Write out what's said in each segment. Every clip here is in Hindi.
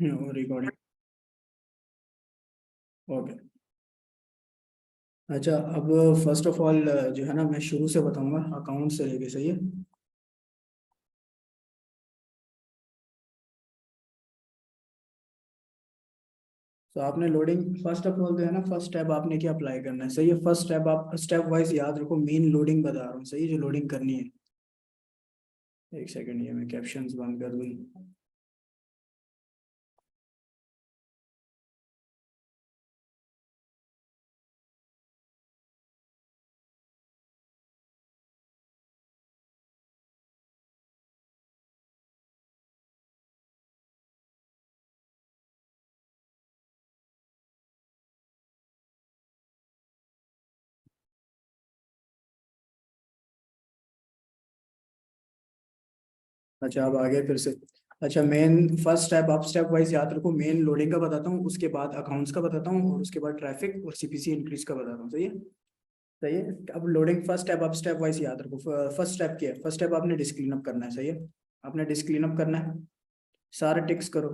रिकॉर्डिंग। ओके। अच्छा, अब फर्स्ट ऑफ ऑल जो है ना, मैं शुरू से बताऊंगा अकाउंट से लेके, सही है। तो आपने लोडिंग, फर्स्ट ऑफ ऑल जो है ना, फर्स्ट स्टेप आपने क्या अप्लाई करना है, सही है। फर्स्ट स्टेप आप स्टेप वाइज याद रखो, मेन लोडिंग बता रहा हूँ, सही है, जो लोडिंग करनी है। एक सेकंड, ये मैं कैप्शंस बंद कर दूँ। अच्छा, अब आगे फिर से। अच्छा, मेन फर्स्ट स्टेप आप स्टेप वाइज याद रखो, मेन लोडिंग का बताता हूँ, उसके बाद अकाउंट्स का बताता हूँ, और उसके बाद ट्रैफिक और सीपीसी इंक्रीज का बताता हूँ, सही है। सही है। अब लोडिंग फर्स्ट स्टेप आप स्टेप वाइज याद रखो। फर्स्ट स्टेप क्या है, फर्स्ट स्टेप आपने डिस्क क्लीन अप करना है, सही है। आपने डिस्क क्लीन अप करना है, सारे टिक्स करो,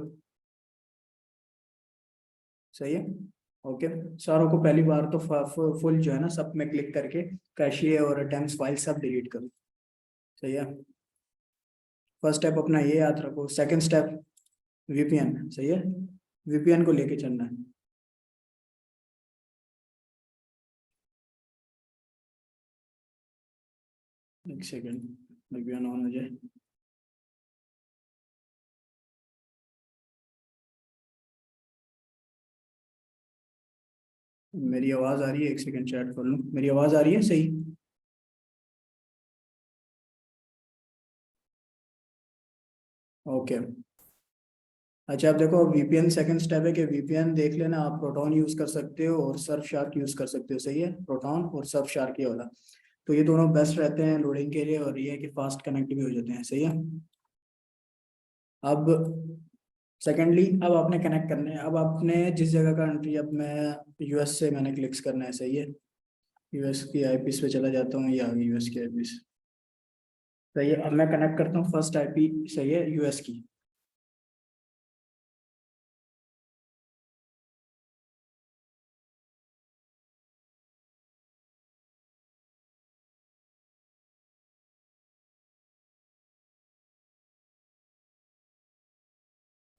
सही है। ओके। सारों को पहली बार तो फुल जो है ना, सब में क्लिक करके कैशिए और अटेम्प्ट फाइल सब डिलीट करो, सही है। फर्स्ट स्टेप अपना ये याद रखो। सेकंड स्टेप वीपीएन, सही है। वीपीएन को लेके चलना है। एक सेकंड, वीपीएन ऑन हो जाए। मेरी आवाज आ रही है? एक सेकंड चैट कर लूँ, मेरी आवाज आ रही है सही? ओके। अच्छा, आप देखो, वीपीएन सेकंड स्टेप है कि वीपीएन देख लेना, आप प्रोटॉन यूज कर सकते हो और सर्फ शार्क यूज कर सकते हो, सही है। प्रोटॉन और सर्फ शार्क ये वाला, तो ये दोनों बेस्ट रहते हैं लोडिंग के लिए, और ये है कि फास्ट कनेक्ट भी हो जाते हैं, सही है। अब सेकेंडली, अब आपने कनेक्ट करने हैं। अब आपने जिस जगह का कंट्री, अब मैं यूएस से मैंने क्लिक्स करना है, सही है। यूएस की आईपीस पे चला जाता हूँ, ये आ गई यूएस की आईपीस, सही है। अब मैं कनेक्ट करता हूँ फर्स्ट आईपी, सही है, यूएस की।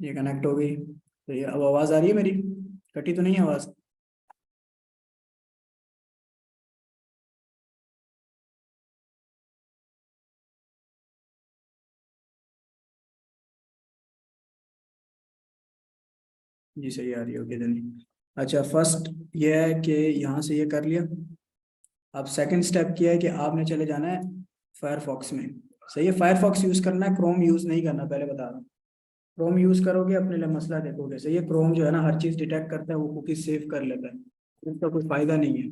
ये कनेक्ट हो गई, सही है। अब आवाज़ आ रही है मेरी? कटी तो नहीं है आवाज़? जी सही आ रही है, ओके देन। अच्छा, फर्स्ट ये है कि यहाँ से ये कर लिया। अब सेकंड स्टेप किया है कि आपने चले जाना है फायरफॉक्स में, सही है। फायरफॉक्स यूज़ करना है, क्रोम यूज़ नहीं करना, पहले बता रहा हूँ। क्रोम यूज़ करोगे अपने लिए मसला देखोगे, सही है। क्रोम जो है ना, हर चीज़ डिटेक्ट करता है, वो कुकीज सेव कर लेता है, इसका कोई फ़ायदा नहीं है,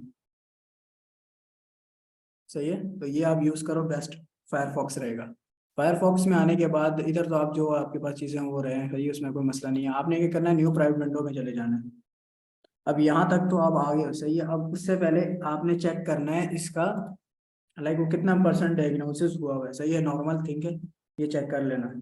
सही है। तो ये आप यूज़ करो, बेस्ट फायरफॉक्स रहेगा। फायरफॉक्स में आने के बाद इधर तो आप जो आपके पास चीज़ें हो रहे हैं, सही है, उसमें कोई मसला नहीं है। आपने क्या करना है, न्यू प्राइवेट विंडो में चले जाना है। अब यहाँ तक तो आप आ गए हो, सही है। अब उससे पहले आपने चेक करना है इसका, लाइक वो कितना परसेंट डायग्नोसिस हुआ हुआ है, सही है, नॉर्मल थिंग है, ये चेक कर लेना है।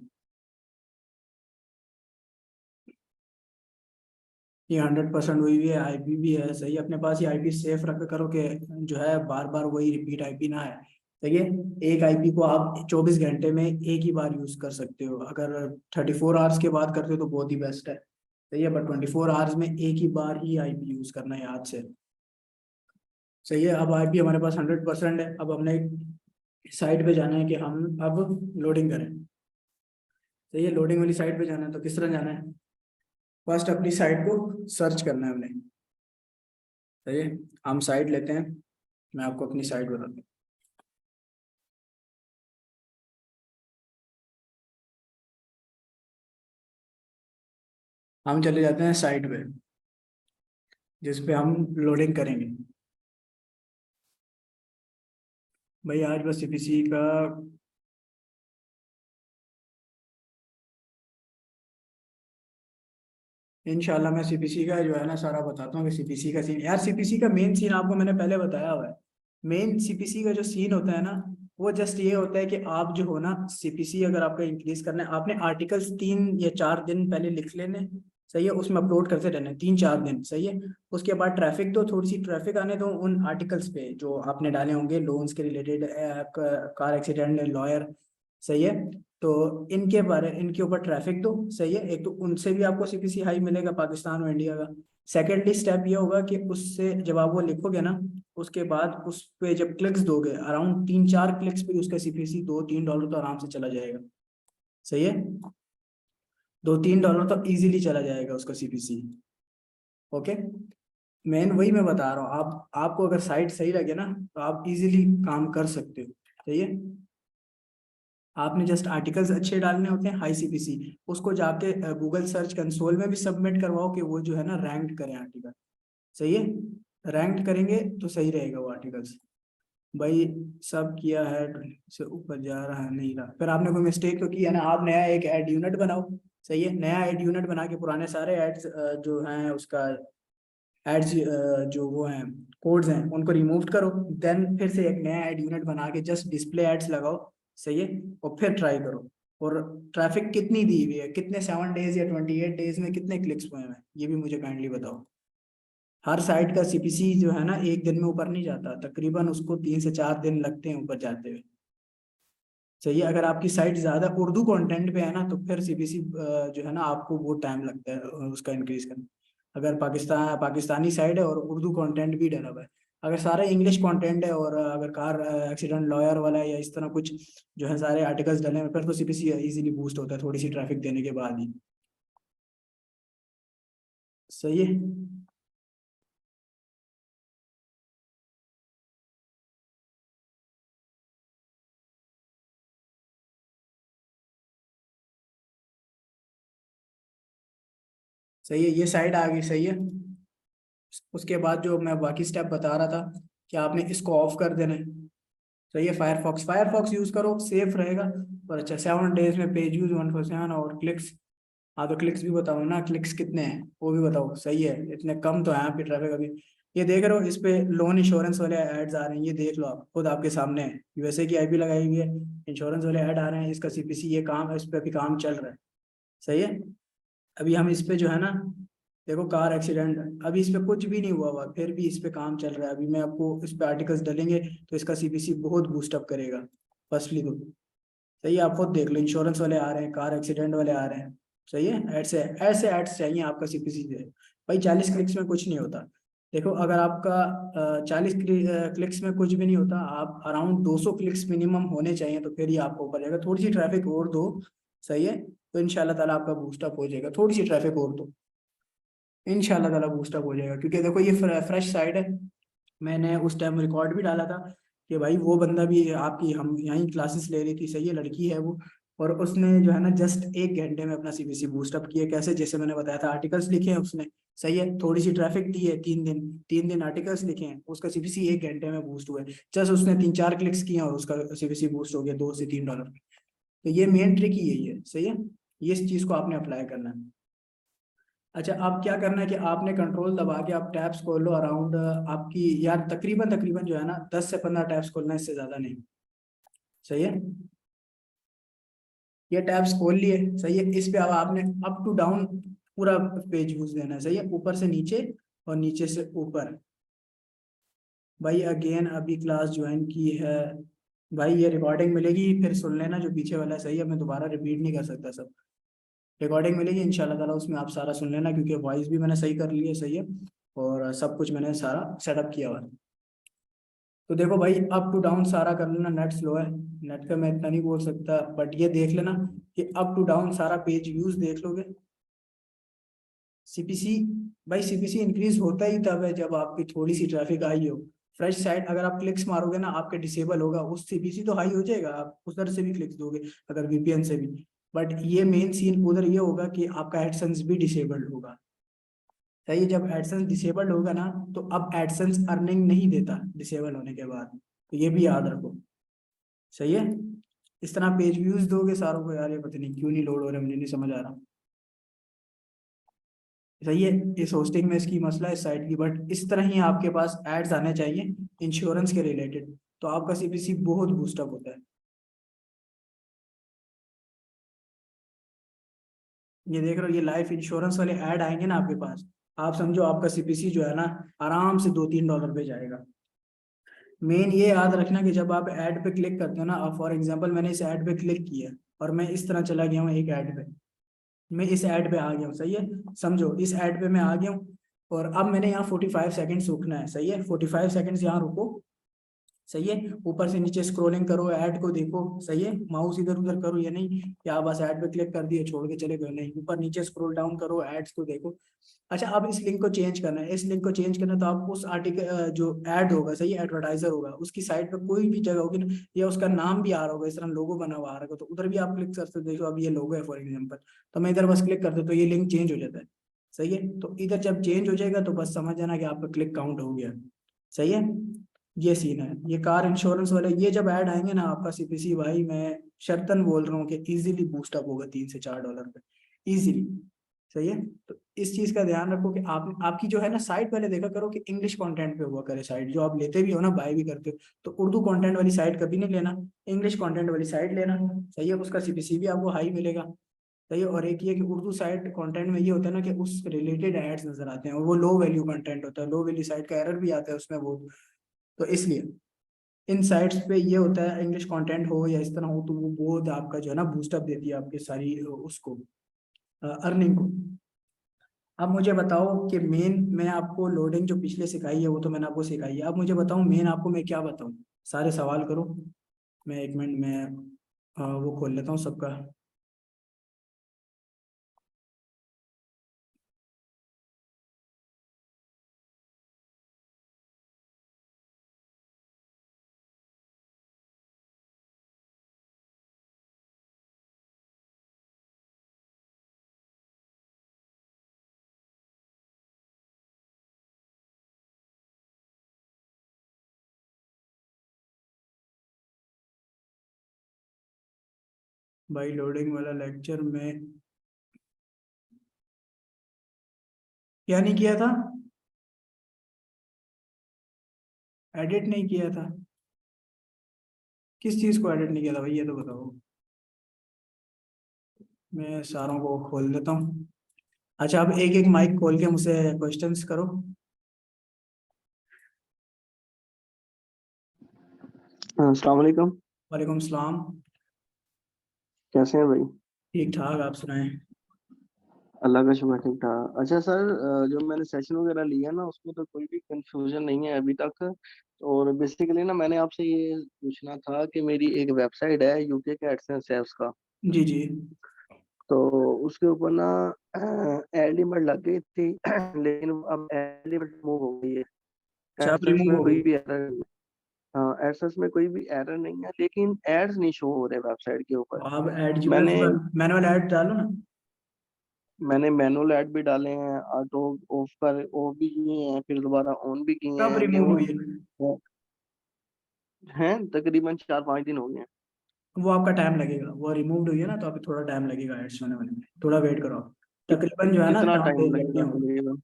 ये 100% हुई हुई है, आईपी भी है, सही है। अपने पास ये आईपी सेफ रख करो कि जो है बार बार वही रिपीट आईपी ना है, सही है। एक आईपी को आप 24 घंटे में एक ही बार यूज कर सकते हो। अगर 34 आवर्स के बाद करते हो तो बहुत ही बेस्ट है, सही है। बट 24 आवर्स में एक ही बार ही आईपी यूज करना है, याद से, सही है। अब आईपी हमारे पास 100% है। अब हमने साइट पे जाना है कि हम अब लोडिंग करें, सही है। लोडिंग वाली साइट पे जाना है, तो किस तरह जाना है, फर्स्ट अपनी साइट को सर्च करना है हमने, सही है। हम साइट लेते हैं, मैं आपको अपनी साइट बताता हूँ। हम चले जाते हैं साइट पे, जिस पे हम लोडिंग करेंगे। भाई आज बस सीपीसी का, इंशाल्लाह मैं सीपीसी का जो है ना सारा बताता हूँ कि सीपीसी का सीन, यार सीपीसी का मेन सीन आपको मैंने पहले बताया हुआ है। मेन सीपीसी का जो सीन होता है ना, वो जस्ट ये होता है कि आप जो हो ना सीपीसी अगर आपका इंक्रीज करना है, आपने आर्टिकल्स 3 या 4 दिन पहले लिख लेने, सही है, उसमें अपलोड करते रहना 3-4 दिन, सही है। उसके बाद ट्रैफिक दो, थोड़ी सी ट्रैफिक आने दो उन आर्टिकल्स पे जो आपने डाले होंगे, लोन्स के रिलेटेड, कार एक्सीडेंट, लॉयर, सही है। तो इनके ऊपर ट्रैफिक दो, सही है। एक तो उनसे भी आपको सीपीसी हाई मिलेगा, पाकिस्तान और इंडिया का। सेकेंडली स्टेप ये होगा कि उससे जब आप वो लिखोगे ना, उसके बाद उस पे जब क्लिक्स दोगे, अराउंड 3-4 क्लिक्स पे उसका सीपीसी $2-3 तो आराम से चला जाएगा, सही है। $2-3 तो इजीली चला जाएगा उसका सीपीसी। ओके, वही मैं बता रहा हूँ, आपको अगर साइट सही लगे ना तो आप इजीली काम कर सकते हो, सही है। आपने जस्ट आर्टिकल्स अच्छे डालने होते हैं, हाई सीपीसी, उसको जाके गूगल सर्च कंसोल में भी सबमिट करवाओ कि वो जो है ना रैंक करें आर्टिकल, सही है। रैंक करेंगे तो सही रहेगा वो आर्टिकल्स। भाई सब किया है, से ऊपर जा रहा है, नहीं रहा, फिर आपने कोई मिस्टेक तो की है ना, आप नया एक एड यूनिट बनाओ, सही है। नया एड यूनिट बना के पुराने सारे एड्स जो हैं उसका एड्स जो वो हैं, कोड्स हैं, उनको रिमूव करो। देन फिर से एक नया एड यूनिट बना के जस्ट डिस्प्ले एड्स लगाओ, सही है। और फिर ट्राई करो। और ट्रैफिक कितनी दी हुई है, कितने 7 डेज या 28 डेज में कितने क्लिक्स हुए हैं, ये भी मुझे काइंडली बताओ। हर साइट का सीपीसी जो है ना एक दिन में ऊपर नहीं जाता, तकरीबन उसको 3 से 4 दिन लगते हैं ऊपर जाते हुए, सही है। अगर आपकी साइट ज्यादा उर्दू कंटेंट पे है ना तो फिर सीपीसी जो है ना आपको वो टाइम लगता है उसका इंक्रीज करना। अगर पाकिस्तानी साइड है और उर्दू कंटेंट भी डला हुआ है, अगर सारा इंग्लिश कंटेंट है और अगर कार एक्सीडेंट लॉयर वाला है या इस तरह कुछ जो है सारे आर्टिकल्स डले हैं, फिर तो सीपीसी इजीली बूस्ट होता है थोड़ी सी ट्रैफिक देने के बाद ही, सही है। सही है, ये साइड आ गई, सही है। उसके बाद जो मैं बाकी स्टेप बता रहा था कि आपने इसको ऑफ कर देना है, सही है। फायरफॉक्स यूज करो, सेफ रहेगा। और अच्छा, 7 डेज में पेज व्यूज 147 और क्लिक्स, हाँ तो क्लिक्स भी बताओ ना, क्लिक्स कितने हैं वो भी बताओ, सही है। इतने कम तो है आपकी ट्रैफिक अभी। ये देख रहे हो इस पे लोन इंश्योरेंस वाले एड्स आ रहे हैं, ये देख लो आप खुद आपके सामने है, यूएसए की आईपी लगाई हुई है, इंश्योरेंस वाले ऐड आ रहे हैं, इसका सीपीसी ये काम, इस पे अभी काम चल रहा है, सही है। अभी हम इस पे जो है ना, देखो कार एक्सीडेंट, अभी इस पे कुछ भी नहीं हुआ फिर भी इस पे काम चल रहा है। अभी मैं आपको इस पे आर्टिकल्स डालेंगे तो इसका सीपीसी बहुत बूस्टअप करेगा, फर्स्टली तो, सही है। आप खुद देख लो, इंश्योरेंस वाले आ रहे हैं, कार एक्सीडेंट वाले आ रहे हैं, सही है। ऐसे ऐसे एड्स चाहिए आपका सीपीसी से। भाई 40 क्लिक्स में कुछ नहीं होता। देखो अगर आपका 40 क्लिक्स में कुछ भी नहीं होता, आप अराउंड 200 क्लिक्स मिनिमम होने चाहिए तो फिर ही आपको ऊपर जाएगा। थोड़ी सी ट्रैफिक और दो, सही है, तो इंशाल्लाह ताला आपका बूस्टअप हो जाएगा। थोड़ी सी ट्रैफिक और दो, इंशाल्लाह ताला बूस्टअप हो जाएगा। क्योंकि देखो ये फ्रेश साइड है, मैंने उस टाइम रिकॉर्ड भी डाला था कि भाई वो बंदा भी आपकी, हम यहीं क्लासेस ले रही थी, सही है, लड़की है वो, और उसने जो है ना जस्ट 1 घंटे में अपना सीबीसी बूस्टअप किया। कैसे, जैसे मैंने बताया था, आर्टिकल्स लिखे हैं उसने, सही है, थोड़ी सी ट्रैफिक दी है, 3 दिन आर्टिकल्स लिखे हैं, उसका सीबीसी 1 घंटे में बूस्ट हुआ है। जस्ट उसने 3-4 क्लिक्स किए और उसका सीबीसी बूस्ट हो गया $2 से $3। तो ये मेन ट्रिक ही यही है, सही है। ये इस चीज को आपने अप्लाई करना है। अच्छा, आप क्या करना है कि आपने कंट्रोल दबा के आप टैब्स खोल लो अराउंड आपकी, यार तकरीबन तकरीबन जो है ना 10 से 15 टैब्स खोलना है, इससे ज्यादा नहीं, सही है। ये टैब्स खोल लिए, सही है। इस पे अब आपने अप टू डाउन पूरा पेज यूज देना है, सही है, ऊपर से नीचे और नीचे से ऊपर। भाई अगेन अभी क्लास ज्वाइन की है, भाई ये रिकॉर्डिंग मिलेगी फिर सुन लेना जो पीछे वाला है, सही है। मैं दोबारा रिपीट नहीं कर सकता सब, रिकॉर्डिंग मिलेगी इंशाल्लाह ताला, उसमें आप सारा सुन लेना, क्योंकि वॉइस भी मैंने सही कर ली है, सही है। और सब कुछ मैंने सारा सेटअप किया हुआ है। तो देखो भाई, अप टू डाउन सारा कर लेना। नेट स्लो है, नेट का मैं इतना नहीं बोल सकता, बट ये देख लेना कि अप टू डाउन सारा पेज व्यूज देख लोगे। सीपीसी, भाई सीपीसी इंक्रीज होता ही तब है जब आपकी थोड़ी सी ट्रैफिक आई हो। फ्रेश साइट अगर आप क्लिक्स मारोगे ना, आपके डिसेबल होगा, उस सीपीसी तो हाई हो जाएगा, आप उधर से भी क्लिक्स दोगे अगर वीपीएन से भी। बट ये मेन सीन उधर ये होगा कि आपका एडसेंस भी डिसेबल्ड होगा, सही है। जब एडसेंस डिसेबल्ड होगा ना, तो अब एडसेंस अर्निंग नहीं देता डिसेबल होने के बाद, तो ये भी याद रखो, सही है। इस तरह पेज व्यूज दोगे सारों को, यार ये पता नहीं क्यों नहीं लोड हो रहा, मुझे नहीं समझ आ रहा, सही है। इस होस्टिंग में इसकी मसला है इस साइट की, बट इस तरह ही आपके पास एड्स आने चाहिए इंश्योरेंस के रिलेटेड, तो आपका सीपीसी बहुत बूस्टअप होता है। ये देख रहे हो, ये लाइफ इंश्योरेंस वाले ऐड आएंगे ना आपके पास, आप समझो आपका सीपीसी जो है ना आराम से $2-3 पे जाएगा। मेन ये याद रखना कि जब आप ऐड पे क्लिक करते हो ना, फॉर एग्जांपल मैंने इस ऐड पे क्लिक किया और मैं इस तरह चला गया हूँ एक ऐड पे, मैं इस ऐड पे आ गया हूँ, सही है, समझो इस ऐड पे मैं आ गया हूँ, और अब मैंने यहाँ 45 सेकेंड्स रुकना है, सही है, 45 सेकेंड्स यहाँ रुको, सही है, ऊपर से नीचे स्क्रॉलिंग करो, ऐड को देखो, सही है, माउस इधर उधर करो, ये नहीं कि आप बस ऐड पे क्लिक कर दिए छोड़ के चले गए, नहीं, ऊपर नीचे स्क्रॉल डाउन करो, एड्स को देखो। अच्छा, अब इस लिंक को चेंज करना है, इस लिंक को चेंज करना है, तो आप उस आर्टिकल जो ऐड होगा, सही है, एडवर्टाइजर होगा, उसकी साइट पे कोई भी जगह होगी ना, या उसका नाम भी आ रहा होगा, इस तरह लोगो बना हुआ आ रहा होगा, तो उधर भी आप क्लिक कर सकते हो, देखो अब ये लोगो है फॉर एग्जाम्पल, तो मैं इधर बस क्लिक करता हूँ तो ये लिंक चेंज हो जाता है, सही है, तो इधर जब चेंज हो जाएगा तो बस समझ जाना कि आपका क्लिक काउंट हो गया, सही है। ये सीन है, ये कार इंश्योरेंस वाले, ये जब ऐड आएंगे ना आपका सीपीसी भाई, मैं शर्तन बोल रहा हूँ कि इजीली बूस्टअप होगा $3 से $4 पे, इजीली, सही है। तो इस चीज का ध्यान रखो कि आप आपकी जो है ना साइट, पहले देखा करो कि इंग्लिश कंटेंट पे हुआ करे साइट, जो आप लेते भी हो ना, बाय भी करते हो, तो उर्दू कंटेंट वाली साइट कभी नहीं लेना, इंग्लिश कंटेंट वाली साइट लेना, सही है, उसका सीपीसी भी आपको हाई मिलेगा, सही है। और एक ये कि उर्दू साइट कंटेंट में ये होता है ना कि उस रिलेटेड एड्स नजर आते हैं, और वो लो वैल्यू कंटेंट होता है, लो वैल्यू साइट का एरर भी आता है उसमें बहुत, तो इसलिए इन साइट्स पे ये होता है, इंग्लिश कंटेंट हो या इस तरह हो, तो वो बहुत आपका जो है ना बूस्टअप देती है आपके सारी उसको अर्निंग को। अब मुझे बताओ कि मेन, मैं आपको लोडिंग जो पिछले सिखाई है वो तो मैंने आपको सिखाई है, अब मुझे बताओ मेन आपको मैं क्या बताऊं, सारे सवाल करो, मैं 1 मिनट में वो खोल लेता हूँ सबका। भाई लोडिंग वाला लेक्चर में क्या नहीं किया था, एडिट नहीं किया था, किस चीज़ को एडिट नहीं किया था भाई, ये तो बताओ, मैं सारों को खोल देता हूँ। अच्छा, अब एक एक माइक खोल के मुझसे क्वेश्चंस करो। अस्सलाम वालेकुम। वालेकुम सलाम। कैसे हैं भाई? ठीक ठाक, आप सुनाएं। अल्लाह का शुक्र, ठीक ठाक। अच्छा सर, जो मैंने सेशन वगैरह लिया ना उसमें तो कोई भी कंफ्यूजन नहीं है अभी तक। और बेसिकली ना मैंने आपसे ये पूछना था कि मेरी एक वेबसाइट है यूके के एडसेंस ऐप्स का। जी जी। तो उसके ऊपर ना एड लिमिट लग गई थी लेकिन अब एड लिमिट रिमूव हो गई है। अच्छा, आप एडसेंस रिमूव में हो कोई गई। भी एरर, हाँ एडसेंस में कोई भी एरर नहीं है, लेकिन एड्स नहीं शो हो रहे वेबसाइट के ऊपर। तो आप ऐड जी मैंने मैनुअल ऐड डालो ना। मैंने मैनुअल ऐड भी डाले हैं, ऑटो ऑफ भी किए हैं, फिर दोबारा ऑन भी किए कब हैं, रिमूव हुई लेकिन है? हैं तकरीबन 4-5 दिन हो गए हैं। वो आपका टाइम लगेगा, वो रिमूव हुई है ना, तो अभी थोड़ा टाइम लगेगा एड्स होने वाले में, थोड़ा वेट करो आप। तकरीबन जो है ना कितना 7 डेज टाइम लगते लगेगा हैं, तकरीबन?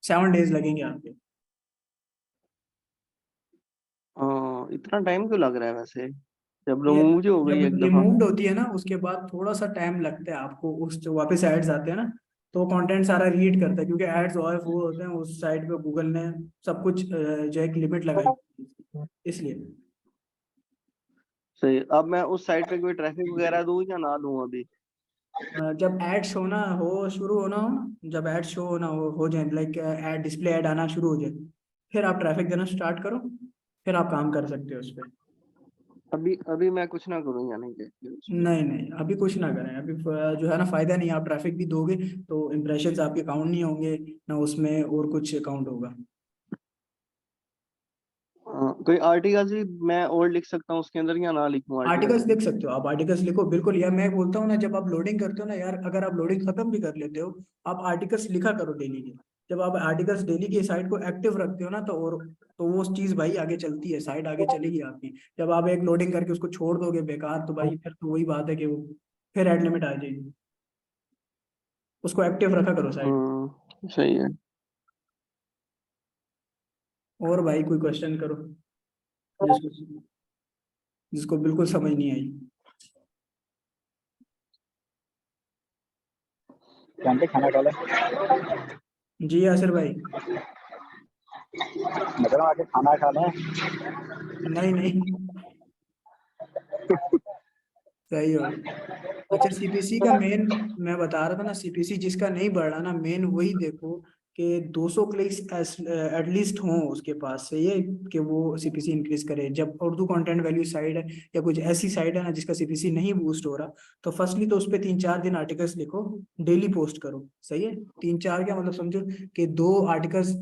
7 डेज लगेंगे आपके। इतना टाइम क्यों लग रहा है वैसे, जब ये रिमूव जो हो जब गई एक दफा? रिमूव्ड होती है ना उसके बाद थोड़ा सा टाइम लगता है आपको, उस जो वापस एड्स आते हैं ना, तो कंटेंट सारा रीड करता है, क्योंकि एड्स ऑफ वो होते हैं उस साइड पे, गूगल ने सब कुछ जो है एक लिमिट लगाई, इसलिए। सही। अब मैं उस साइट पे कोई ट्रैफिक वगैरह दूं या ना दूं अभी? जब एड शो ना हो शुरू होना हो ना, जब एड शो होना हो जाए, लाइक एड डिस्प्ले ऐड आना शुरू हो जाए, फिर आप ट्रैफिक देना स्टार्ट करो, फिर आप काम कर सकते हो उस पर। अभी अभी मैं कुछ ना करूं यानी कि उस पे? नहीं नहीं, अभी कुछ ना करें, अभी जो है ना फायदा नहीं, आप ट्रैफिक भी दोगे तो इम्प्रेशंस आपके काउंट नहीं होंगे ना, उसमें और कुछ काउंट होगा। कोई आर्टिकल्स भी मैं और लिख सकता हूँ उसके अंदर या ना लिखूं आर्टिकल्स आर्टिकल्स? लिख सकते हो आप, आर्टिकल्स लिखो बिल्कुल यार, मैं बोलता हूँ ना, जब आप लोडिंग करते हो ना यार, अगर आप लोडिंग खत्म भी कर लेते हो, आप आर्टिकल्स लिखा करो डेली के। जब आप आर्टिकल्स डेली की साइट को एक्टिव रखते हो ना, तो और तो वो चीज भाई आगे चलती है, साइट आगे चलेगी आपकी। जब आप एक लोडिंग करके उसको छोड़ दोगे बेकार, तो भाई फिर तो वही बात है कि वो फिर एड लिमिट आ जाएगी, उसको एक्टिव रखा करो साइट। सही है। और भाई कोई क्वेश्चन करो। जिसको जिसको बिल्कुल समझ नहीं आई। जानते खाना खा लो। जी यासिर भाई। मतलब आके खाना खा लें। नहीं नहीं, सही हो। अच्छा, सीपीसी का मेन, मैं बता रहा था ना, सीपीसी जिसका नहीं बढ़ रहा ना, मेन वही देखो कि 200 क्लिक्स एटलीस्ट हों उसके पास से, ये कि वो सीपीसी इंक्रीज करे। जब उर्दू कंटेंट वैल्यू साइट है या कुछ ऐसी साइट है ना जिसका सीपीसी नहीं बूस्ट हो रहा, तो फर्स्टली तो उस पर 3-4 दिन आर्टिकल्स लिखो, डेली पोस्ट करो। सही है, 3-4 क्या मतलब, समझो कि 2 आर्टिकल्स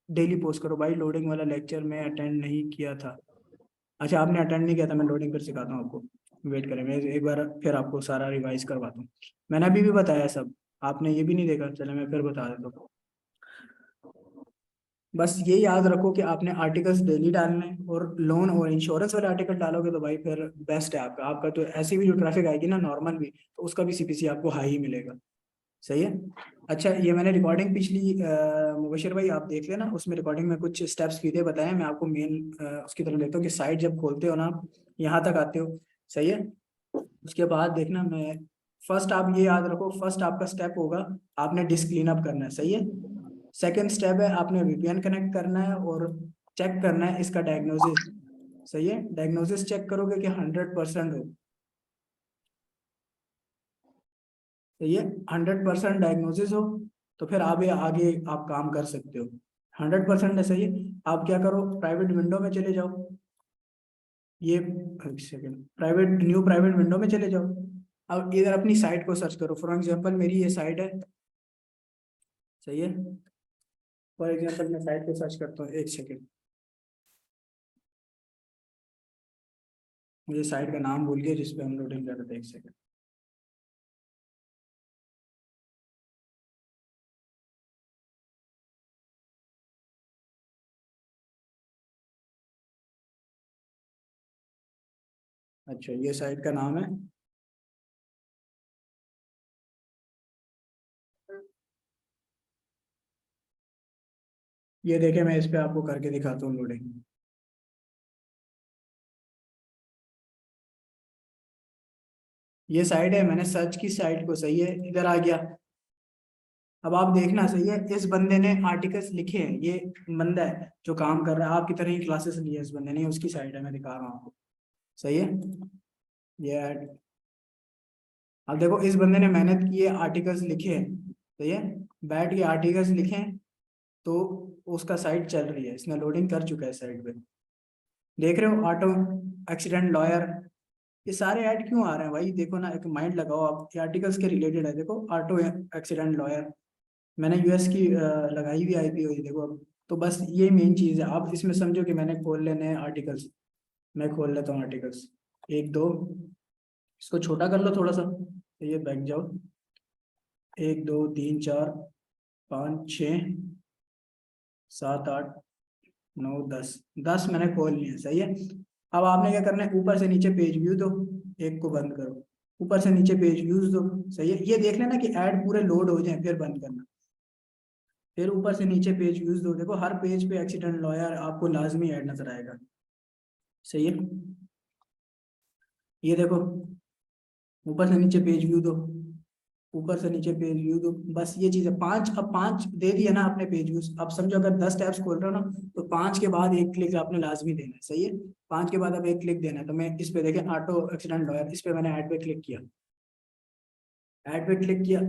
डेली पोस्ट करो। भाई लोडिंग वाला लेक्चर मैं अटेंड नहीं किया था। अच्छा, आपने अटेंड नहीं किया था, मैं लोडिंग फिर सिखाता हूँ आपको। वेट करें, मैं एक बार फिर आपको सारा रिवाइज करवाता हूँ। मैंने अभी भी बताया सब, आपने ये भी नहीं देखा, चले मैं फिर बता देता हूँ। बस ये याद रखो कि आपने आर्टिकल्स डेली डालने हैं, और लोन और इंश्योरेंस वाले आर्टिकल डालोगे तो भाई फिर बेस्ट है आपका। आपका तो ऐसे भी जो ट्रैफिक आएगी ना नॉर्मल भी, तो उसका भी सीपीसी आपको हाई ही मिलेगा। सही है। अच्छा, ये मैंने रिकॉर्डिंग पिछली मुबशिर भाई आप देख लेना, उसमें रिकॉर्डिंग में कुछ स्टेप्स सीधे बताए, मैं आपको मेन उसकी तरफ लेता हूँ कि साइट जब खोलते हो ना आप, यहाँ तक आते हो। सही है। उसके बाद देखना, मैं फर्स्ट, आप ये याद रखो, फर्स्ट आपका स्टेप होगा, आपने डिस्क क्लीन अप करना है। सही है। सेकंड स्टेप है, आपने वीपीएन कनेक्ट करना है और चेक करना है इसका डायग्नोसिस। सही है, डायग्नोसिस चेक करोगे कि 100% हो। तो ये 100% डायग्नोसिस हो, तो फिर आगे आगे आप काम कर सकते हो। 100% है। सही है। आप क्या करो, प्राइवेट विंडो में चले जाओ। ये एक second, private, new private window में चले जाओ। अब इधर अपनी साइट को सर्च करो। फॉर एग्जांपल मेरी ये साइट है। सही है। फॉर एग्जांपल मैं साइट को सर्च करता हूँ, एक सेकेंड, मुझे साइट का नाम भूल गया जिस पे हम लोडिंग कर रहे थे, एक सेकेंड। अच्छा, ये साइट का नाम है, ये देखे, मैं इस पे आपको करके दिखाता हूँ लोडिंग। ये साइट है, मैंने सर्च की साइट को। सही है, इधर आ गया। अब आप देखना। सही है, इस बंदे ने आर्टिकल्स लिखे हैं, ये बंदा है जो काम कर रहा है, आपकी तरह ही क्लासेस ली है इस बंदे ने, उसकी साइट है, मैं दिखा रहा हूँ आपको। सही है। ये अब देखो, इस बंदे ने मेहनत की है, आर्टिकल्स लिखे हैं। सही है, बैठ के आर्टिकल्स लिखे हैं, तो उसका साइट चल रही है, इसने लोडिंग कर चुका है साइट पे। देख रहे हो, ऑटो एक्सीडेंट लॉयर, ये सारे ऐड क्यों आ रहे हैं भाई? देखो ना, एक माइंड लगाओ आप, ये आर्टिकल्स के रिलेटेड है। देखो, ऑटो एक्सीडेंट लॉयर, मैंने यूएस की लगाई हुई आईपी हुई, देखो अब। तो बस ये मेन चीज है, आप इसमें समझो कि मैंने खोल लेने हैं आर्टिकल्स। मैं खोल लेता हूँ आर्टिकल्स, एक दो, इसको छोटा कर लो थोड़ा सा, तो ये बैठ जाओ। 1 2 3 4 5 6 7 8 9 10, 10 मैंने खोल लिया। सही है। अब आपने क्या करना है, ऊपर से नीचे पेज व्यू दो, एक को बंद करो, ऊपर से नीचे पेज व्यूज दो। सही है, ये देख लेना कि ऐड पूरे लोड हो जाए, फिर बंद करना। फिर ऊपर से नीचे पेज व्यूज दो, देखो हर पेज पे एक्सीडेंट लॉयर आपको लाजमी ऐड नजर आएगा। सही है, ये देखो, ऊपर से नीचे पेज व्यू दो, ऊपर से नीचे पेज व्यू दो, बस ये चीज है। 5, अब 5 दे दिया ना आपने पेज व्यूज, अब समझो अगर 10 टैब्स खोल रहे हो ना, तो 5 के बाद एक क्लिक आपने लाजमी देना है। सही है, 5 के बाद अब एक क्लिक देना है। तो मैं इस पे देखें, ऑटो एक्सीडेंट लॉयर, इस पे मैंने ऐड पे क्लिक किया, ऐड पे क्लिक किया,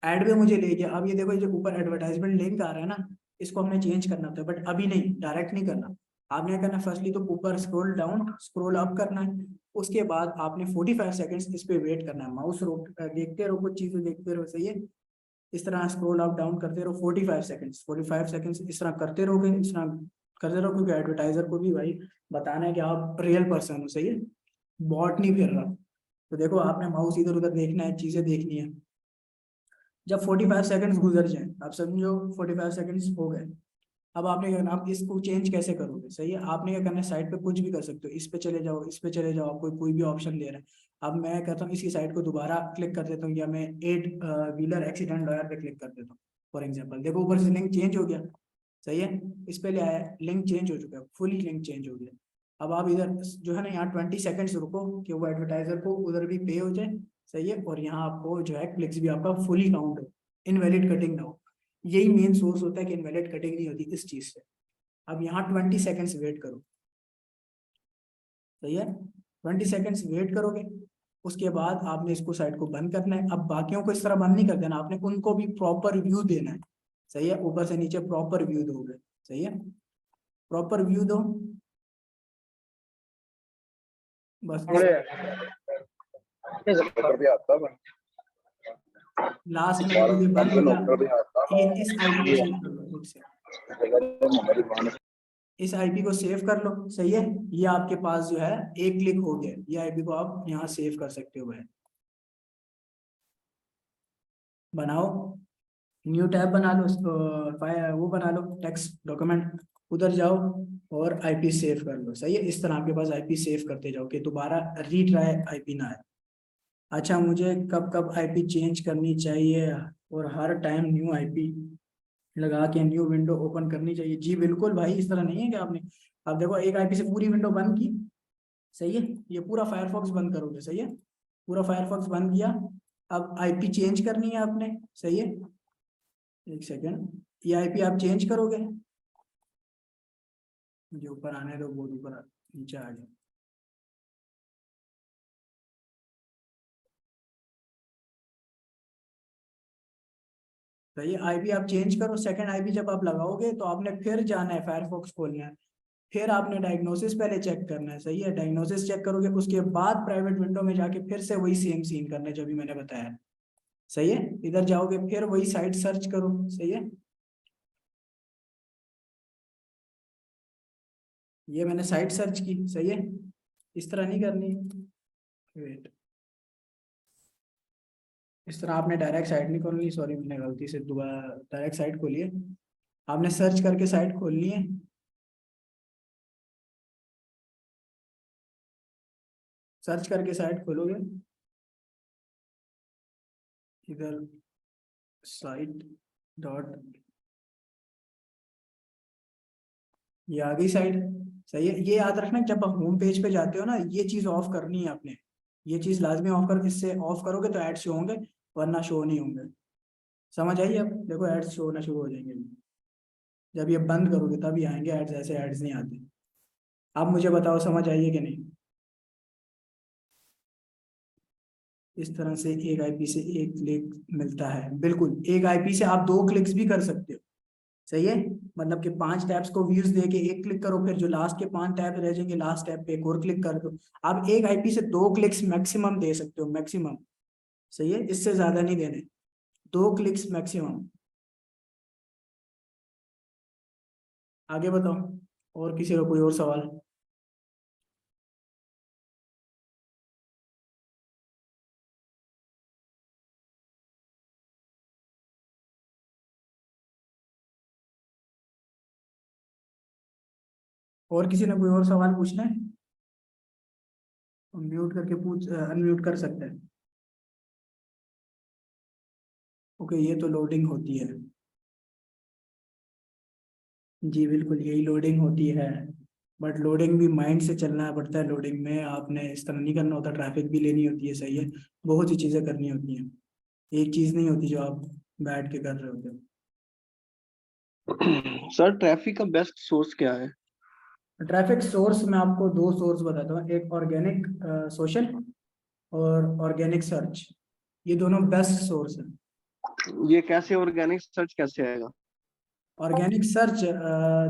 ऐड पे मुझे ले गया। अब ये देखो, जो ऊपर एडवर्टाइजमेंट लिंक आ रहा है ना, इसको हमने चेंज करना था, बट अभी नहीं, डायरेक्ट नहीं करना। आपने क्या करना, फर्स्टली तो ऊपर स्क्रॉल डाउन, स्क्रॉल अप करना है। उसके बाद आपने 45 सेकंड्स इस पे वेट करना है, माउस रोक देखते रहो, कुछ चीजें देखते रहो। सही है, इस तरह स्क्रॉल अप डाउन करते रहो 45 सेकंड्स, 45 सेकंड्स इस तरह करते रहोगे, इस तरह करते रहो, क्योंकि एडवर्टाइजर को भी भाई बताना है कि आप रियल पर्सन हो। सही है, बॉट नहीं फिर रहा। तो देखो, आपने माउस इधर उधर देखना है, चीजें देखनी है। जब 45 सेकंड्स गुजर जाए, आप समझो 45 सेकंड्स हो गए, अब आपने क्या करना, आप इसको चेंज कैसे करोगे? सही है, आपने क्या करना है, साइड पे कुछ भी कर सकते हो, इस पे चले जाओ, इस पे चले जाओ, आपको कोई भी ऑप्शन ले रहा है। अब मैं कहता हूँ इसकी साइड को दोबारा क्लिक कर देता हूँ, या मैं 8 व्हीलर एक्सीडेंट लॉयर पे क्लिक कर देता हूँ। फॉर एग्जाम्पल देखो, ऊपर से लिंक चेंज हो गया। सही है, इस पे ले आया, लिंक चेंज हो चुका है, फुली लिंक चेंज हो गया। अब आप इधर जो है ना यहाँ 20 सेकंड्स रुको कि वो एडवर्टाइजर को उधर भी पे हो जाए, सही है, और यहाँ आपको जो है क्लिक्स भी आपका फुली काउंट हो, इनवैलिड कटिंग ना हो। यही मेन सोर्स होता है कि इनवैलिड कटिंग नहीं होती इस चीज से। अब यहाँ 20 सेकंड्स वेट करो, सही है, 20 सेकंड्स वेट करोगे, उसके बाद आपने इसको साइट को बंद करना है। अब बाकियों को इस तरह बंद नहीं कर देना, आपने उनको भी प्रॉपर व्यू देना है, सही है, ऊपर से नीचे प्रॉपर व्यू दोगे, सही है, प्रॉपर व्यू दो बस। लास्ट में जब ये बंद हो गया, ये इस आईपी को सेव कर लो, इस आईपी को सेव कर लो, सही है, ये आपके पास जो है एक क्लिक हो गया, ये आईपी को आप यहाँ सेव कर सकते हो। भाई बनाओ, न्यू टैब बना लो, वो बना लो टेक्स्ट डॉक्यूमेंट, उधर जाओ और आईपी सेव कर लो, सही है। इस तरह आपके पास आईपी सेव करते जाओ कि दोबारा रीट्राई आईपी ना आए। अच्छा, मुझे कब कब आईपी चेंज करनी चाहिए और हर टाइम न्यू आईपी लगा के न्यू विंडो ओपन करनी चाहिए? जी बिल्कुल भाई, इस तरह नहीं है कि आपने, अब देखो एक आईपी से पूरी विंडो बंद की, सही है, ये पूरा फायरफॉक्स बंद करोगे, सही है, पूरा फायरफॉक्स बंद किया, अब आईपी चेंज करनी है आपने, सही है, एक सेकेंड, ये आईपी आप चेंज करोगे, मुझे ऊपर आने दो, बहुत ऊपर नीचे आ गया, सही है, आईपी आप चेंज करो। सेकंड आईपी जब आप लगाओगे तो आपने फिर जाना है, फायरफॉक्स खोलना है, फिर आपने डायग्नोसिस पहले चेक करना है, सही है, डायग्नोसिस चेक करोगे, उसके बाद प्राइवेट विंडो में जाके फिर से वही सेम सीन करना है जो भी मैंने बताया, सही है, इधर जाओगे फिर वही साइट सर्च करो, सही है, ये मैंने साइट सर्च की, सही है, इस तरह नहीं करनी, वेट, इस तरह आपने डायरेक्ट साइट नहीं खोलनी, सॉरी मैंने गलती से दोबारा डायरेक्ट साइट खोली है, आपने सर्च करके साइट खोलनी है, सर्च करके साइट खोलोगे, इधर साइट डॉट, ये आ गई साइट, सही है। ये याद रखना जब आप होम पेज पे जाते हो ना, ये चीज ऑफ करनी है आपने, ये चीज लाजमी ऑफ कर, इससे ऑफ करोगे तो एड्स शो होंगे, वरना शो नहीं होंगे, समझ आइए। अब देखो एड्स शो होना शुरू हो जाएंगे, जब ये बंद करोगे तब ये आएंगे एड्स, ऐसे एड्स नहीं आते। आप मुझे बताओ समझ आइए कि नहीं? इस तरह से एक आईपी से एक क्लिक मिलता है, बिल्कुल, एक आईपी से आप 2 क्लिक्स भी कर सकते हो, सही है, मतलब कि 5 टैब्स को व्यूज दे के एक क्लिक करो, फिर जो लास्ट के 5 टैब रह जाएंगे लास्ट टैब पे एक और क्लिक कर दो। आप एक आईपी से 2 क्लिक्स मैक्सिमम दे सकते हो, मैक्सिमम, सही है, इससे ज्यादा नहीं देने, 2 क्लिक्स मैक्सिमम। आगे बताओ, और किसी का कोई और सवाल? और किसी ने कोई और सवाल पूछना है? म्यूट करके पूछ, अनम्यूट कर सकते हैं। ओके, ये तो लोडिंग होती है, जी बिल्कुल यही लोडिंग होती है, बट लोडिंग भी माइंड से चलना पड़ता है, लोडिंग में आपने इस तरह नहीं करना होता, ट्रैफिक भी लेनी होती है, सही है, बहुत सी चीज़ें करनी होती हैं, एक चीज़ नहीं होती जो आप बैठ के कर रहे होते हो। सर ट्रैफिक का बेस्ट सोर्स क्या है? ट्रैफिक सोर्स मैं आपको 2 सोर्स बताता हूँ, एक ऑर्गेनिक सोशल और ऑर्गेनिक सर्च, ये दोनों बेस्ट सोर्स है। ये कैसे ऑर्गेनिक सर्च कैसे आएगा? ऑर्गेनिक सर्च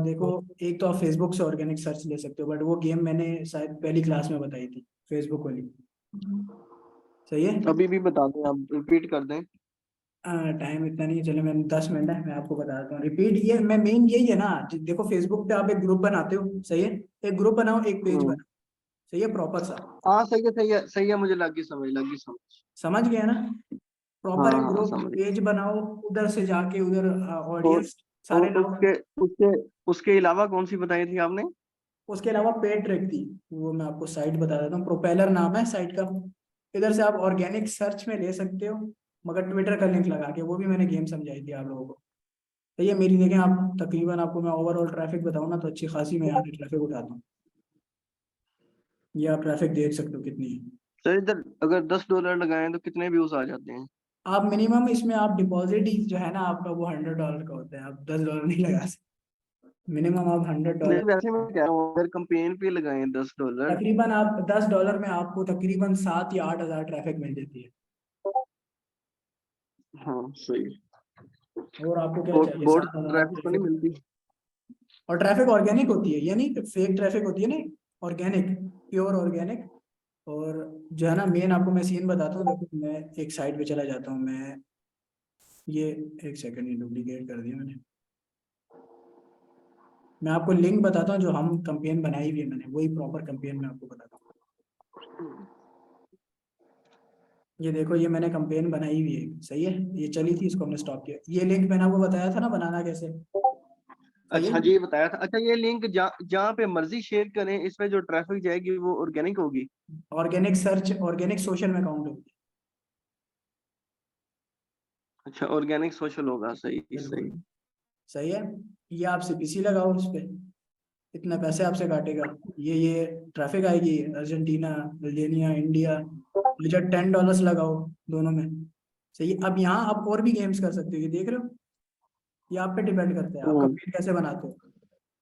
देखो, एक तो आप फेसबुक से ऑर्गेनिक सर्च ले सकते हो, बट वो गेम मैंने शायद पहली क्लास में बताई थी, फेसबुक वाली, सही है। अभी भी बता दें, आप रिपीट कर दें। टाइम इतना नहीं है, चलो मैं 10 मिनट है, मैं आपको बता देता हूँ रिपीट, ये मैं मेन यही है ना, देखो फेसबुक पे आप एक ग्रुप बनाते हो, सही है, एक ग्रुप बनाओ, एक पेज बनाओ, सही है, प्रॉपर सा, हाँ सही है, सही है, सही है, मुझे लगी समझ, लगी समझ। समझ गया ना, प्रॉपर एक हाँ ग्रुप समझ गया। पेज बनाओ, उधर से जाके उधर और ऑडियंस सारे और लोग। उसके उसके उसके अलावा कौन सी बताई थी आपने? उसके अलावा पेड ट्रैक थी, वो मैं आपको साइट बता देता हूँ, प्रोपेलर नाम है साइट का, इधर से आप ऑर्गेनिक सर्च में ले सकते हो, मगर ट्विटर का लिंक लगा के, वो भी मैंने गेम समझाई थी आप लोगों को, तो ये मेरी देखें आप, तकरीबन आपको मैं ओवरऑल ट्रैफिक बताऊँ ना तो अच्छी खासी मैं यहाँ पे ट्रैफिक उठाता हूँ। ये आप ट्रैफिक देख सकते हो कितनी है। सर इधर अगर $10 लगाएं तो कितने व्यूज आ जाते हैं? आप मिनिमम इसमें आप डिपॉजिट ही जो है ना आपका वो $100 का होता है, आप $10 नहीं लगा सकते, मिनिमम आप $100। नहीं वैसे मैं कह रहा हूँ अगर कंपेन पे लगाएं $10। तकरीबन आप $10 में आपको तकरीबन 7 या 8 हज़ार ट्रैफिक मिल जाती है। हाँ सही। और आपको क्या चाहिए बहुत 7 हज़ार ट्रैफिक तो नहीं ट्रैफिक। मिलती। और ट्रैफिक ऑर्गेनिक होती है, ये नहीं फेक ट्रैफिक होती है, नहीं ऑर्गेनिक, प्योर ऑर्गेनिक। और जो है ना मेन आपको मैं सीन बताता हूँ, देखो मैं एक साइट पे चला जाता हूँ मैं, ये एक सेकंड, ये डुप्लीकेट कर दिया मैंने। मैं आपको लिंक बताता हूँ जो हम कंपेन बनाई हुई है मैंने, वही प्रॉपर कंपेन मैं आपको बताता हूँ। ये देखो ये मैंने कंपेन बनाई हुई है, सही है, ये चली थी, इसको हमने स्टॉप किया। ये लिंक मैंने आपको बताया था ना बनाना कैसे, सही अच्छा है। जी बताया था। अच्छा ये लिंक जहाँ पे मर्जी शेयर करें इसमें जो ट्रैफिक जाएगी वो ऑर्गेनिक होगी? ऑर्गेनिक सर्च, ऑर्गेनिक सोशल में काउंट होगी। अच्छा ऑर्गेनिक सोशल होगा, सही बिल्कुल सही। सही है। ये आप सीपीसी लगाओ उस पे, इतना पैसे आपसे काटेगा। ये ट्रैफिक आएगी अर्जेंटीना, अल्जीरिया, इंडिया, मुझे $10 लगाओ दोनों में। सही है। अब यहाँ आप और भी गेम्स कर सकते हो, ये देख रहे हो, ये आप पे डिपेंड करता है आप हम्म, कंपेन कैसे बनाते हो।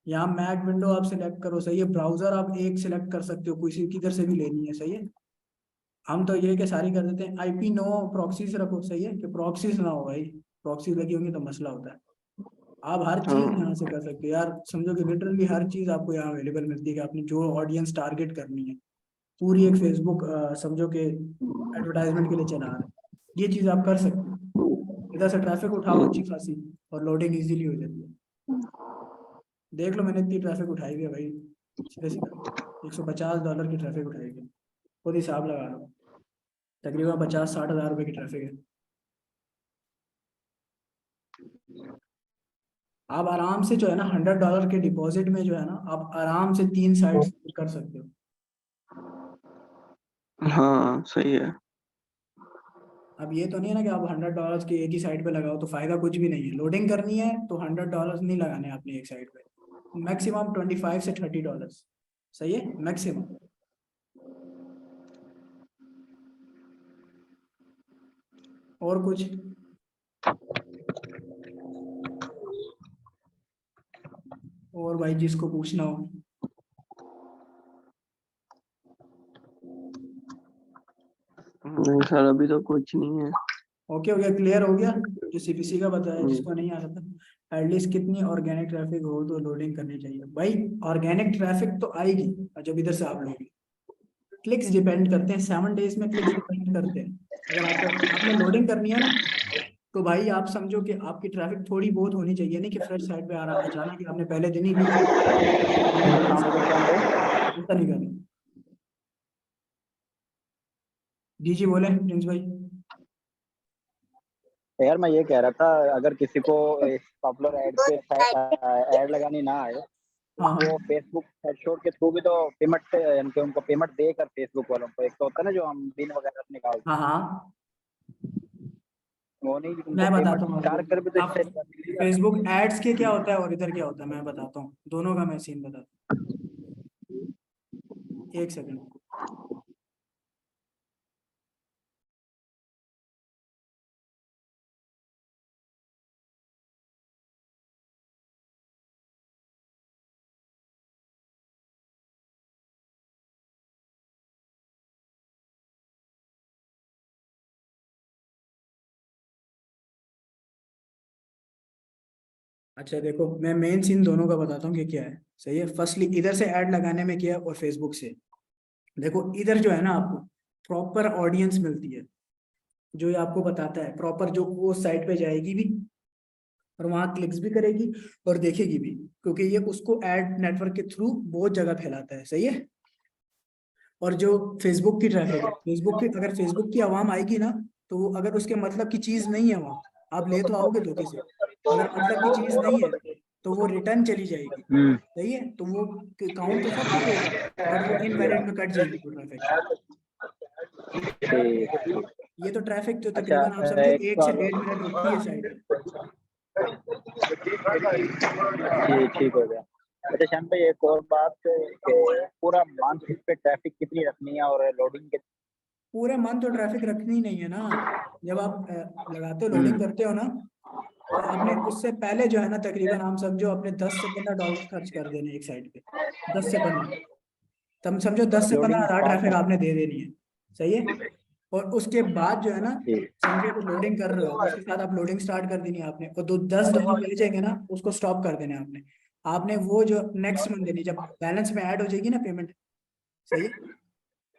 यहाँ मैक विंडो आप सिलेक्ट करो, सही है, ब्राउजर आप एक सिलेक्ट कर सकते हो, किसी किधर से भी लेनी है, सही है। हम तो ये कि सारी कर देते हैं, आईपी नो प्रॉक्सीज रखो, सही है, कि प्रॉक्सीज ना हो भाई, प्रॉक्सीज लगी होंगी तो मसला होता है। आप हर चीज हाँ यहाँ से कर सकते हो यार, समझो कि लिटरली हर चीज आपको यहाँ अवेलेबल मिलती है, कि आपने जो ऑडियंस टारगेट करनी है, पूरी एक फेसबुक समझो कि एडवर्टाइजमेंट के लिए चला रहा है, ये चीज आप कर सकते हो। इधर से ट्रैफिक उठाओ अच्छी खासी, और लोडिंग इजीली हो जाती है। देख लो मैंने इतनी ट्रैफिक उठाई हुई है भाई, सीधे सीधा $150 की ट्रैफिक उठाई हुई है, खुद हिसाब लगा लो, तकरीबन 50-60 हज़ार रुपए की ट्रैफिक है। आप आराम से जो है ना $100 के डिपॉजिट में जो है ना आप आराम से 3 साइट्स कर सकते हो। हाँ सही है। अब ये तो नहीं है ना कि आप $100 की एक ही साइड पे लगाओ तो फायदा कुछ भी नहीं है, लोडिंग करनी है तो $100 नहीं लगाने आपने एक साइड पे, मैक्सिमम 25 से 30 डॉलर, सही है, मैक्सिमम। और कुछ, और भाई जिसको पूछना हो। नहीं सर अभी तो कुछ नहीं है। ओके हो गया, क्लियर हो गया, जो सीपीसी का बताया, हम्म, जिसको नहीं आ रहा था। एटलीस्ट कितनी ऑर्गेनिक ट्रैफिक हो तो लोडिंग करनी चाहिए भाई, ऑर्गेनिक ट्रैफिक तो आएगी जब इधर से आप लोगे। क्लिक्स डिपेंड करते हैं, 7 डेज में क्लिक्स डिपेंड करते हैं। अगर आपको आपने लोडिंग करनी है ना, तो भाई आप समझो कि आपकी ट्रैफिक थोड़ी बहुत होनी चाहिए, नहीं कि फ्रेश साइड पे आ रहा अचानक कि आपने पहले दिन ही ली लोडिंग करनी काम स्टार्ट, करते ऐसा नहीं करना। जी जी बोले प्रिंस भाई। हैं यार, मैं ये कह रहा था, अगर किसी को पॉपुलर एड पे एड लगानी ना आए हाँ तो वो हाँ फेसबुक हेडशॉट के थ्रू भी तो पेमेंट, यानी कि उनको पेमेंट देकर फेसबुक वालों को, एक तो होता है ना जो हम बिल वगैरह निकालते हाँ हाँ, हैं, वो नहीं, उनको मैं बताता पेमेंट हूँ कार कर भी तो आपको, आप इससे मिलेगा। फेसबुक एड्स के क्या होता है और इधर क्या होता है मैं बताता हूँ, दोनों का मैं सीन बताता हूँ, एक सेकंड। अच्छा देखो मैं मेन सीन दोनों का बताता हूँ कि क्या है, सही है। फर्स्टली इधर से ऐड लगाने में क्या है, और फेसबुक से, देखो इधर जो है ना आपको प्रॉपर ऑडियंस मिलती है, जो ये आपको बताता है प्रॉपर, जो वो साइट पे जाएगी भी और वहां क्लिक्स भी करेगी और देखेगी भी, क्योंकि ये उसको एड नेटवर्क के थ्रू बहुत जगह फैलाता है, सही है। और जो फेसबुक की ट्रैफिक है, फेसबुक की, अगर फेसबुक की आवाम आएगी ना, तो वो अगर उसके मतलब की चीज नहीं है वहाँ, आप ले तो आओगे धोखे से, अगर मतलब की चीज नहीं है तो वो रिटर्न चली जाएगी, हम्म। सही है, तो वो काउंट तो सब कुछ होगा, बट वो इनवैलिड में कट जाएगी वो ट्रैफिक। ठीक। ये तो ट्रैफिक जो अच्छा, तकरीबन आप समझो एक 1 से 1.5 मिनट रुकती है साइड पे। ठीक हो गया। अच्छा शान भाई, एक और बात कि पूरा मंथ इस पे ट्रैफिक कितनी रखनी है और लोडिंग के। पूरे मंथ तो ट्रैफिक रखनी ही नहीं है ना। जब आप लगाते हो, लोडिंग हम्म। करते हो ना, तो आपने उससे पहले जो है ना, तकरीबन हम समझो अपने $10 से $15 खर्च कर देने एक साइड पे। 10 से 15, तब समझो 10 से 15 हज़ार लोडिंग ट्रैफिक स्टार्ट आपने दे देनी है। सही है। और उसके बाद जो है ना, ठीक। समझो तो लोडिंग कर रहे हो, उसके साथ आप लोडिंग स्टार्ट कर देनी है आपने, और दो $10 भेजेंगे ना, उसको स्टॉप कर देना है आपने। आपने वो जो नेक्स्ट मंथ देनी, जब बैलेंस में ऐड हो जाएगी ना पेमेंट। सही है।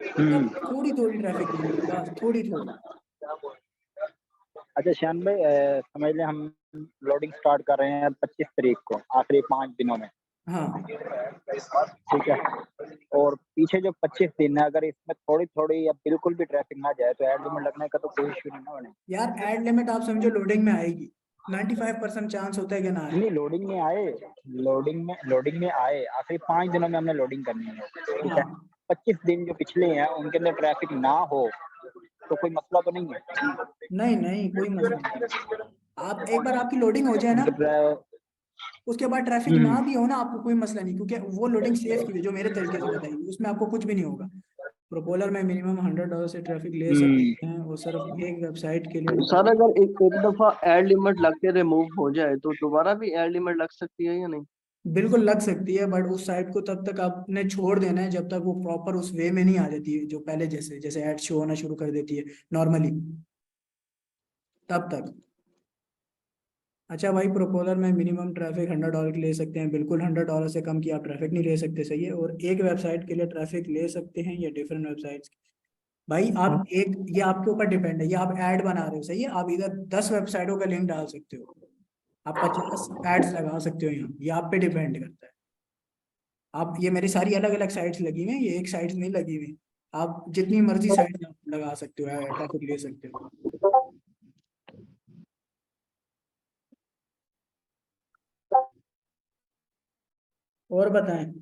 हम्म। तब थोड़ी थोड़ी ट्रैफिक देनी है, बस थोड़ी थोड़ी। अच्छा शान भाई, समझ लें हम लोडिंग स्टार्ट कर रहे हैं 25 तारीख को, आखिरी 5 दिनों में। हाँ ठीक है। और पीछे जो 25 दिन है, अगर इसमें थोड़ी थोड़ी या बिल्कुल भी ट्रैफिक ना जाए तो एड लिमिट लगने का तो कोई इशू नहीं ना होने। यार, एड लिमिट आप समझो लोडिंग में आएगी। 95% चांस होता है कि ना आए। नहीं, लोडिंग में आए आखिरी 5 दिनों में हमने लोडिंग करनी है। ठीक है। हाँ। 25 दिन जो पिछले हैं उनके अंदर ट्रैफिक ना हो तो कोई मसला तो नहीं है। नहीं नहीं, कोई मसला नहीं। आप एक बार आपकी लोडिंग हो जाए ना, उनके उसके बाद ट्रैफिक ना भी हो ना, आपको कोई मसला नहीं, क्योंकि वो लोडिंग सेफ की है जो मेरे तरीके से बताएगी, उसमें आपको कुछ भी नहीं होगा। प्रोपोलर में मिनिमम $100 से ट्रैफिक ले सकते हैं, और सिर्फ एक वेबसाइट के लिए तो सर ट्रैफिक। अगर एक दफा एड लिमिट लग के रिमूव हो जाए तो दोबारा भी एड लिमिट लग सकती है या नहीं? बिल्कुल लग सकती है, बट उस साइट को तब तक आपने छोड़ देना है जब तक वो प्रॉपर उस वे में नहीं आ जाती है, जो पहले जैसे जैसे एड शो होना शुरू कर देती है नॉर्मली, तब तक। अच्छा भाई, प्रोपोलर में मिनिमम ट्रैफिक $100 की ले सकते हैं, बिल्कुल $100 से कम की आप ट्रैफिक नहीं ले सकते। सही है। और एक वेबसाइट के लिए ट्रैफिक ले सकते हैं या डिफरेंट वेबसाइट्स? भाई आप एक, ये आपके ऊपर डिपेंड है, ये आप ऐड बना रहे हो। सही है। आप इधर 10 वेबसाइटों का लिंक डाल सकते हो, आप 50 एड्स लगा सकते हो यहाँ, ये आप पे डिपेंड करता है। आप, ये मेरी सारी अलग अलग साइट्स लगी हुई हैं, ये एक साइट नहीं लगी हुई। आप जितनी मर्जी साइट आप लगा सकते हो, ट्रैफिक ले सकते हो। और बताएं।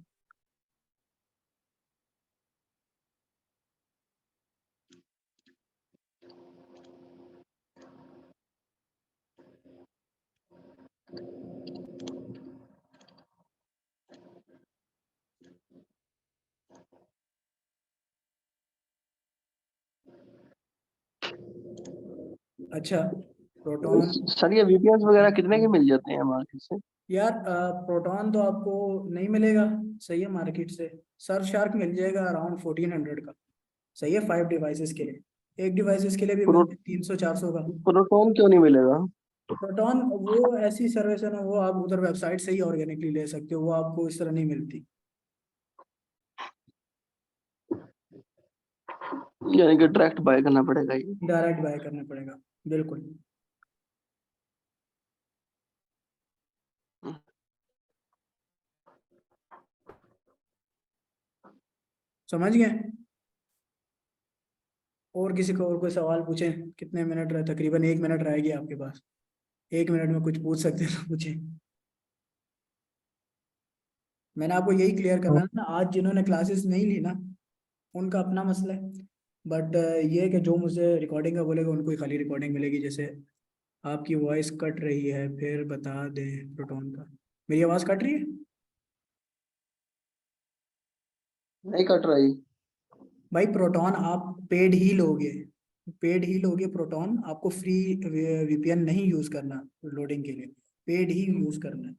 अच्छा, प्रोटॉन। सर ये वीपीएन वगैरह कितने के मिल जाते हैं मार्केट से? यार, प्रोटॉन तो आपको नहीं मिलेगा। सही है, मार्केट से। सर शार्क मिल जाएगा अराउंड 1400 का। सही है, 5 डिवाइसेस के लिए। एक डिवाइसेस के लिए भी प्रो, मिलते 300-400 का। प्रोटोन क्यों नहीं मिलेगा? प्रोटॉन वो ऐसी सर्विस है ना, वो आप उधर वेबसाइट से ही ऑर्गेनिकली ले सकते हो, वो आपको इस तरह नहीं मिलती। यानी कि डायरेक्ट बाय करना पड़ेगा ये? डायरेक्ट बाय करना पड़ेगा। बिल्कुल। समझ गए। और किसी को और कोई सवाल पूछें? कितने मिनट रहे? तकरीबन 1 मिनट रहेगी आपके पास। 1 मिनट में कुछ पूछ सकते हैं तो पूछें। मैंने आपको यही क्लियर करना था ना, आज जिन्होंने क्लासेस नहीं ली ना, उनका अपना मसला है। बट ये है कि जो मुझे रिकॉर्डिंग का बोलेगा उनको ही खाली रिकॉर्डिंग मिलेगी। जैसे आपकी वॉइस कट रही है, फिर बता दें प्रोटोन का। मेरी आवाज़ कट रही है? नहीं कट रही। भाई, प्रोटोन आप पेड ही लोगे। पेड ही लोगे प्रोटोन, आपको फ्री वीपीएन नहीं यूज़ करना लोडिंग के लिए। पेड ही यूज़ करना है।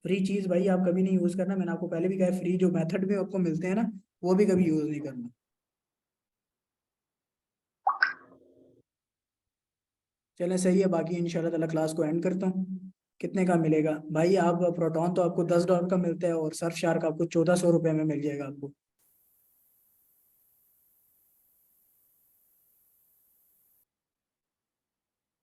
फ्री चीज़ भाई आप कभी नहीं यूज़ करना। मैंने आपको पहले भी कहा है, फ्री जो मेथड में आपको मिलते हैं ना, वो भी कभी यूज़ नहीं करना। चलें, सही है। बाकी इंशाल्लाह ताला क्लास को एंड करता हूँ। कितने का मिलेगा भाई? आप प्रोटॉन तो आपको $10 का मिलता है, और सर्फ शार्क आपको 1400 रुपये में मिल जाएगा आपको।